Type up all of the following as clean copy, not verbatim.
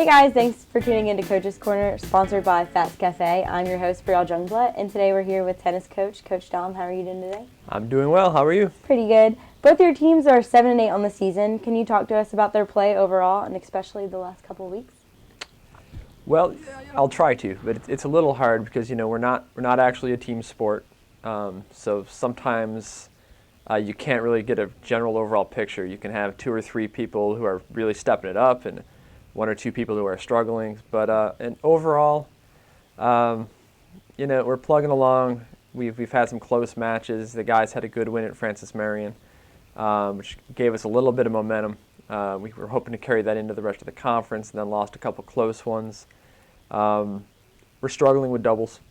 Hey guys, thanks for tuning into Coach's Corner, sponsored by Fats Cafe. I'm your host, Brielle Jungblatt, and today we're here with tennis coach, Coach Dom. How are you doing today? I'm doing well. How are you? Pretty good. Both your teams are 7-8 on the season. Can you talk to us about their play overall, and especially the last couple of weeks? Well, I'll try to, but it's a little hard because we're not actually a team sport. So sometimes you can't really get a general overall picture. You can have 2 or 3 people who are really stepping it up, and 1 or 2 people who are struggling. But and overall, we're plugging along. We've had some close matches. The guys had a good win at Francis Marion, which gave us a little bit of momentum. We were hoping to carry that into the rest of the conference, and then lost a couple close ones. We're struggling with doubles,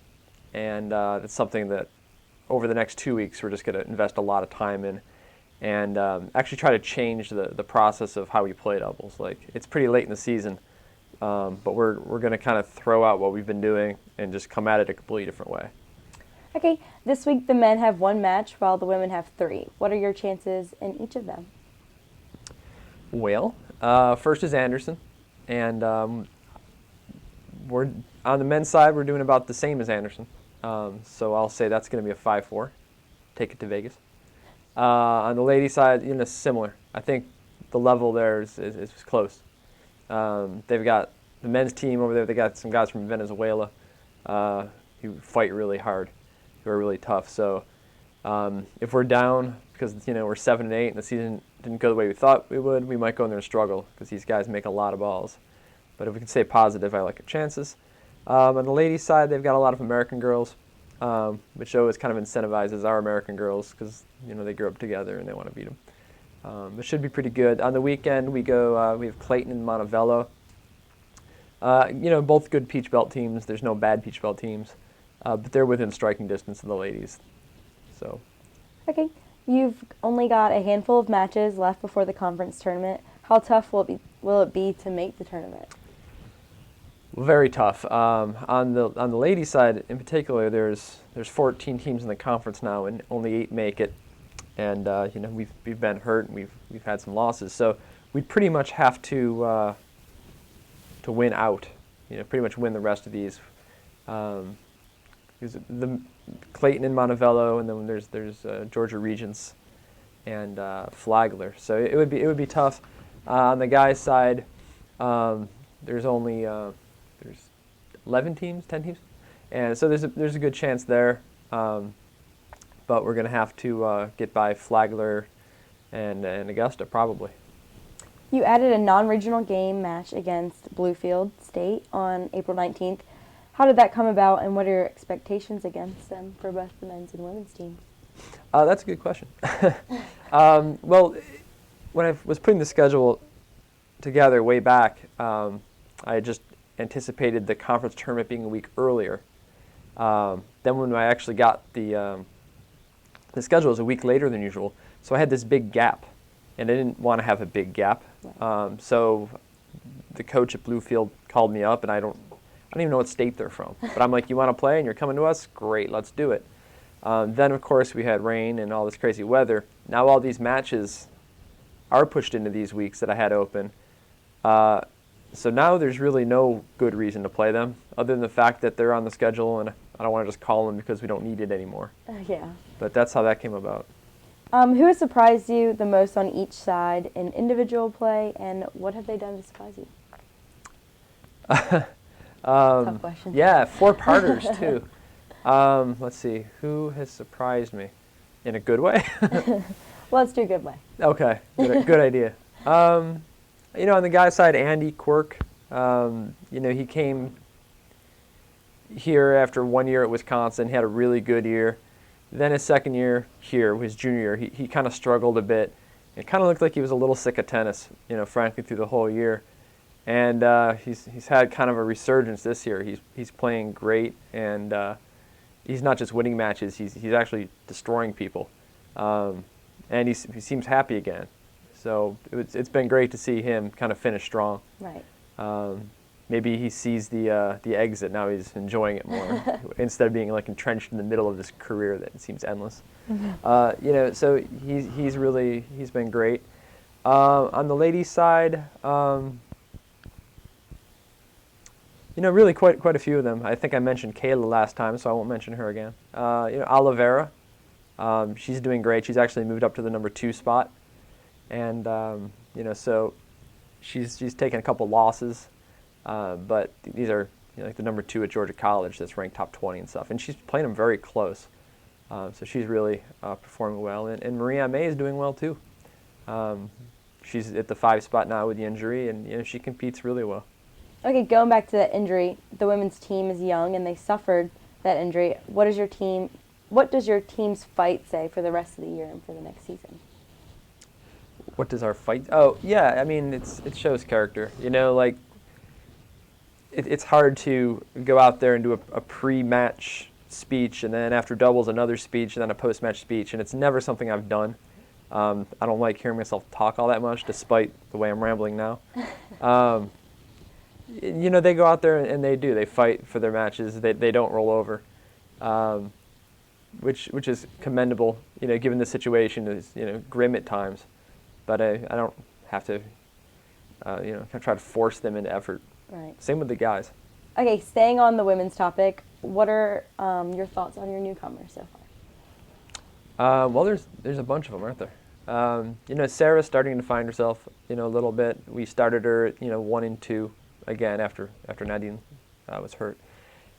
and it's something that over the next 2 weeks we're just going to invest a lot of time in, and actually try to change the process of how we play doubles. Like, it's pretty late in the season, but we're going to kind of throw out what we've been doing and just come at it a completely different way. Okay, this week the men have 1 match while the women have 3. What are your chances in each of them? Well, first is Anderson, and we're on the men's side. We're doing about the same as Anderson, so I'll say that's going to be a 5-4. Take it to Vegas. On the ladies' side, similar. I think the level there is close. They've got the men's team over there. They got some guys from Venezuela who fight really hard, who are really tough. So if we're down because we're 7-8 and the season didn't go the way we thought we would, we might go in there and struggle because these guys make a lot of balls. But if we can stay positive, I like our chances. On the ladies' side, they've got a lot of American girls, which always kind of incentivizes our American girls because they grew up together and they want to beat them. It should be pretty good. On the weekend, we have Clayton and Montevello. Both good Peach Belt teams. There's no bad Peach Belt teams, but they're within striking distance of the ladies. So. Okay, you've only got a handful of matches left before the conference tournament. How tough will it be to make the tournament? Very tough. On the ladies' side, in particular, there's 14 teams in the conference now, and only 8 make it. And we've been hurt, and we've had some losses. So we'd pretty much have to win out. Pretty much win the rest of these. There's the Clayton and Montevello, and then there's Georgia Regents and Flagler. So it would be tough. On the guys' side, there's only there's 11 teams, 10 teams, and so there's a good chance there. But we're going to have to get by Flagler and Augusta probably. You added a non-regional game match against Bluefield State on April 19th. How did that come about, and what are your expectations against them for both the men's and women's teams? That's a good question. Well, when I was putting the schedule together way back, I just anticipated the conference tournament being a week earlier. Then when I actually got the schedule was a week later than usual, so I had this big gap, and I didn't want to have a big gap. So the coach at Bluefield called me up, and I don't even know what state they're from, but I'm like, you want to play and you're coming to us? Great, let's do it. Then of course we had rain and all this crazy weather. Now all these matches are pushed into these weeks that I had open. So now there's really no good reason to play them other than the fact that they're on the schedule, and I don't want to just call them because we don't need it anymore. Yeah. But that's how that came about. Who has surprised you the most on each side in individual play, and what have they done to surprise you? Tough question. Yeah, 4-parters too. Let's see, who has surprised me in a good way? Let's do a good way. Okay, good idea. On the guy's side, Andy Quirk, he came here after 1 year at Wisconsin, had a really good year. Then his second year here, his junior year, he kind of struggled a bit. It kind of looked like he was a little sick of tennis, frankly, through the whole year. And he's had kind of a resurgence this year. He's playing great, and he's not just winning matches. He's actually destroying people, and he seems happy again. So it's been great to see him kind of finish strong. Right. Maybe he sees the exit now. He's enjoying it more instead of being like entrenched in the middle of this career that seems endless. So he's been great. On the ladies' side, Really quite a few of them. I think I mentioned Kayla last time, so I won't mention her again. Oliveira, she's doing great. She's actually moved up to the number 2 spot, and so she's taken a couple losses, but these are like the number 2 at Georgia College that's ranked top 20 and stuff, and she's playing them very close. So she's really performing well, and Maria May is doing well too. She's at the 5 spot now with the injury, and she competes really well. Okay, going back to that injury, the women's team is young and they suffered that injury. What does your team's fight say for the rest of the year and for the next season? What does our fight? Oh yeah, I mean it shows character. Like it's hard to go out there and do a pre-match speech and then after doubles another speech and then a post-match speech, and it's never something I've done. I don't like hearing myself talk all that much, despite the way I'm rambling now. They go out there and they fight for their matches. They don't roll over, which is commendable. Given the situation is grim at times, but I don't have to try to force them into effort. Right. Same with the guys. Okay, staying on the women's topic, what are your thoughts on your newcomers so far? Well, there's a bunch of them, aren't there? Sarah's starting to find herself, a little bit. We started her at 1 and 2. Again, after Nadine was hurt,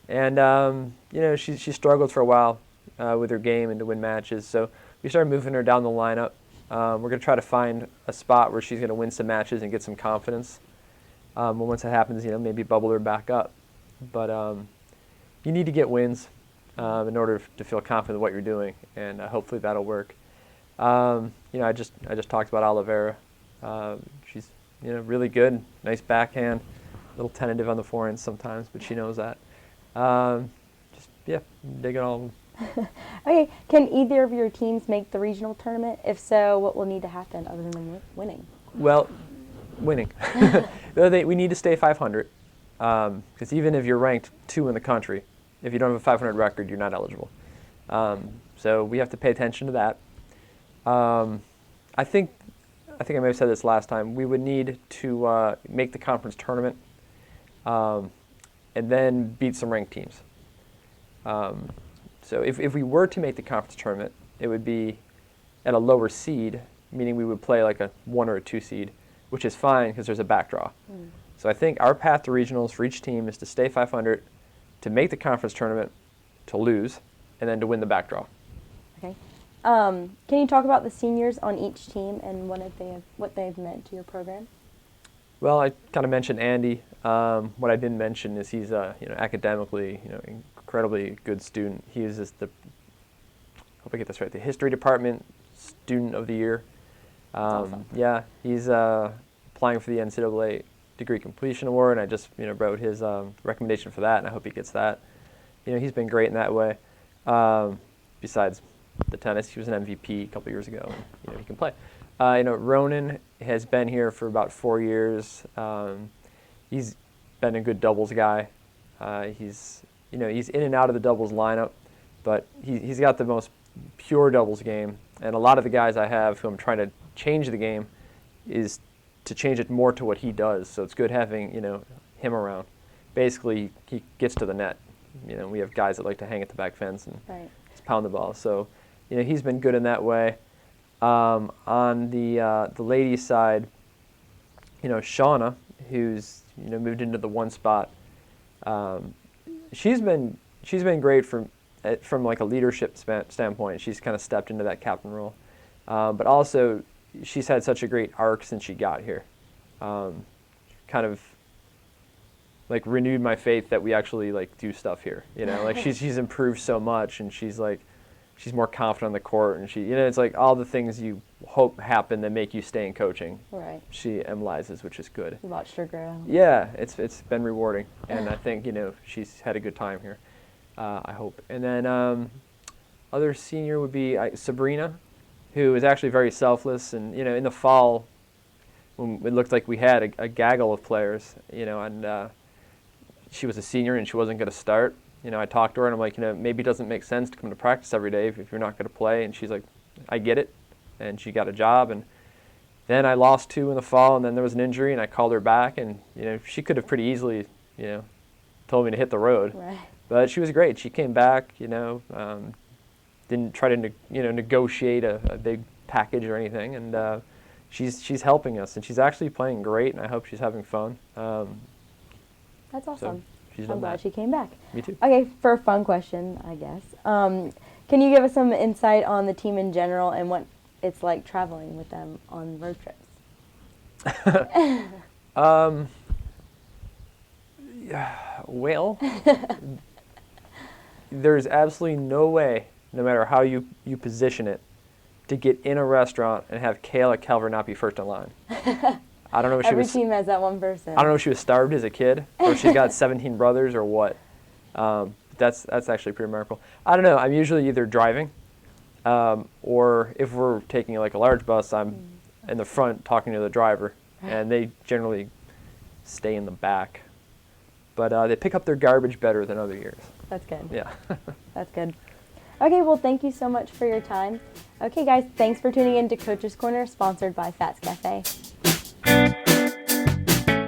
and she struggled for a while with her game and to win matches. So we started moving her down the lineup. We're going to try to find a spot where she's going to win some matches and get some confidence. Once that happens, maybe bubble her back up. But you need to get wins in order to feel confident in what you're doing, and hopefully that'll work. I just talked about Oliveira. She's really good, nice backhand. A little tentative on the forehand sometimes, but she knows that. Dig it all. Okay, can either of your teams make the regional tournament? If so, what will need to happen other than winning? Well, winning. We need to stay 500, because even if you're ranked 2 in the country, if you don't have a 500 record, you're not eligible. So we have to pay attention to that. I think I may have said this last time. We would need to make the conference tournament. And then beat some ranked teams. So if we were to make the conference tournament, it would be at a lower seed, meaning we would play like a 1 or a 2 seed, which is fine because there's a backdraw. So I think our path to regionals for each team is to stay 500, to make the conference tournament, to lose, and then to win the backdraw. Okay. Can you talk about the seniors on each team and what they've meant to your program? Well, I kind of mentioned Andy. What I didn't mention is he's academically incredibly good student. He is the, hope I get this right, the history department student of the year. Awesome. Yeah, he's applying for the NCAA degree completion award, and I just wrote his recommendation for that, and I hope he gets that. He's been great in that way. Besides the tennis, he was an MVP a couple years ago, and he can play. Ronan has been here for about 4 years. He's been a good doubles guy. He's in and out of the doubles lineup, but he's got the most pure doubles game. And a lot of the guys I have who I'm trying to change the game is to change it more to what he does. So it's good having him around. Basically, he gets to the net. We have guys that like to hang at the back fence and just pound the ball. So he's been good in that way. On the ladies' side, Shauna, who's moved into the 1 spot, she's been great from like a leadership standpoint. She's kind of stepped into that captain role, but also she's had such a great arc since she got here. Kind of like renewed my faith that we actually like do stuff here. Like she's improved so much, and she's more confident on the court, and it's like all the things you hope happen that make you stay in coaching. Right. She emphasizes, which is good. You watched her grow. Yeah, it's been rewarding, and I think she's had a good time here. I hope. And then other senior would be Sabrina, who is actually very selfless, and in the fall, when it looked like we had a gaggle of players, and she was a senior and she wasn't going to start. I talked to her and I'm like, maybe it doesn't make sense to come to practice every day if you're not going to play. And she's like, I get it. And she got a job. And then I lost 2 in the fall, and then there was an injury, and I called her back. And, she could have pretty easily, told me to hit the road. Right. But she was great. She came back, didn't try to negotiate a big package or anything, and she's helping us, and she's actually playing great, and I hope she's having fun. That's awesome. She's I'm done glad that. she came back. Me too. Okay, for a fun question, I guess. Can you give us some insight on the team in general and what it's like traveling with them on road trips? Well, there's absolutely no way, no matter how you position it, to get in a restaurant and have Kayla Calvert not be first in line. I don't know if she Every was. team has that one person. I don't know if she was starved as a kid, or if she's got 17 brothers, or what. That's actually pretty remarkable. I don't know. I'm usually either driving, or if we're taking like a large bus, I'm in the front talking to the driver, and they generally stay in the back. But they pick up their garbage better than other years. That's good. Yeah. That's good. Okay, well, thank you so much for your time. Okay, guys, thanks for tuning in to Coach's Corner, sponsored by Fats Cafe.